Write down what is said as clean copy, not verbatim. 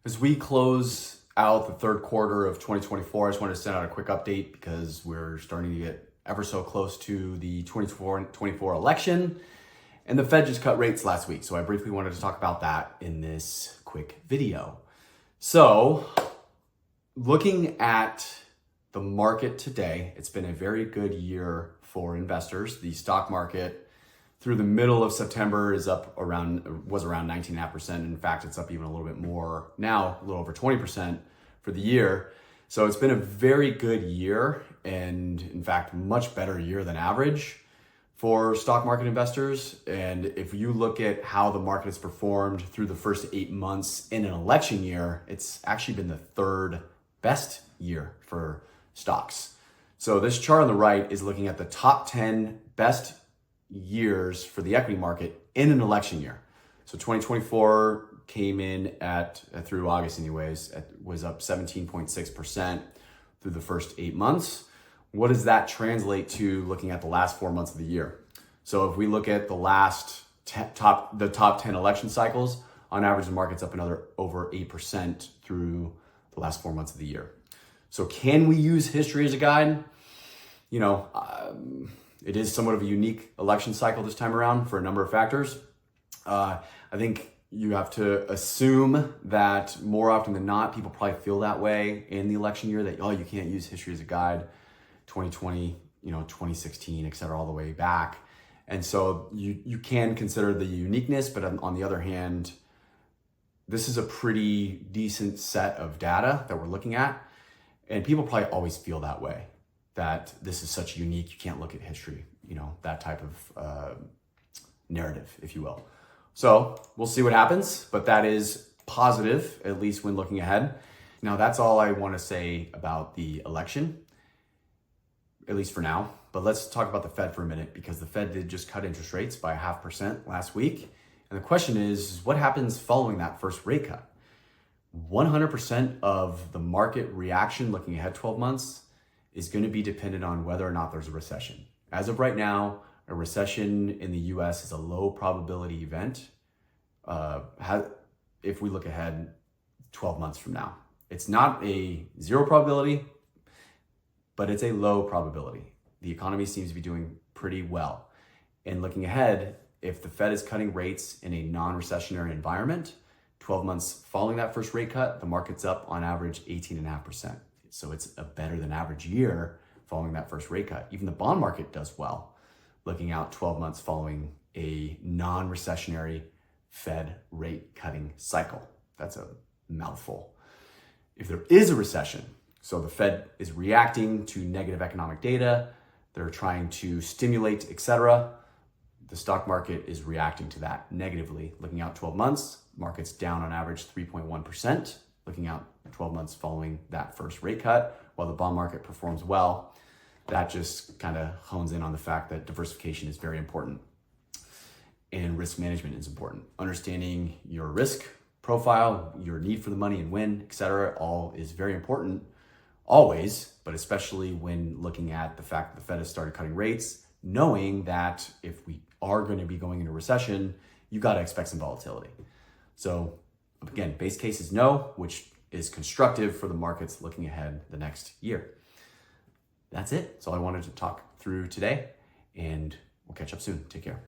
As we close out the third quarter of 2024, I just wanted to send out a quick update because we're starting to get ever so close to the 2024 election, and the Fed just cut rates last week. So I briefly wanted to talk about that in this quick video. So looking at the market today, it's been a very good year for investors. The stock market through the middle of September was around 19.5%. In fact, it's up even a little bit more now, a little over 20% for the year. So it's been a very good year, and in fact, much better year than average for stock market investors. And if you look at how the market has performed through the first 8 months in an election year, it's actually been the third best year for stocks. So this chart on the right is looking at the top 10 best years for the equity market in an election year. So 2024 came in through August anyways, was up 17.6% through the first 8 months. What does that translate to looking at the last 4 months of the year? So if we look at the top 10 election cycles, on average, the market's up another over 8% through the last 4 months of the year. So can we use history as a guide? It is somewhat of a unique election cycle this time around for a number of factors. I think you have to assume that more often than not, people probably feel that way in the election year, that, you can't use history as a guide, 2020, 2016, et cetera, all the way back. And so you can consider the uniqueness, but on the other hand, this is a pretty decent set of data that we're looking at. And people probably always feel that way, that this is such unique, you can't look at history, that type of narrative, if you will. So we'll see what happens, but that is positive, at least when looking ahead. Now, that's all I want to say about the election, at least for now. But let's talk about the Fed for a minute, because the Fed did just cut interest rates by 0.5% last week. And the question is, what happens following that first rate cut? 100% of the market reaction looking ahead 12 months is going to be dependent on whether or not there's a recession. As of right now, a recession in the US is a low probability event. If we look ahead 12 months from now, it's not a zero probability, but it's a low probability. The economy seems to be doing pretty well. And looking ahead, if the Fed is cutting rates in a non-recessionary environment, 12 months following that first rate cut, the market's up on average 18.5%. So it's a better than average year following that first rate cut. Even the bond market does well, looking out 12 months following a non-recessionary Fed rate cutting cycle. That's a mouthful. If there is a recession, so the Fed is reacting to negative economic data, they're trying to stimulate, etc., the stock market is reacting to that negatively. Looking out 12 months, market's down on average 3.1%. Looking out 12 months following that first rate cut, while the bond market performs well. That just kind of hones in on the fact that diversification is very important and risk management is important. Understanding your risk profile, your need for the money and when, etc., all is very important always, but especially when looking at the fact that the Fed has started cutting rates, knowing that if we are going to be going into recession, you got to expect some volatility. So again, base case is no, which is constructive for the markets looking ahead the next year. That's it. That's all I wanted to talk through today, and we'll catch up soon. Take care.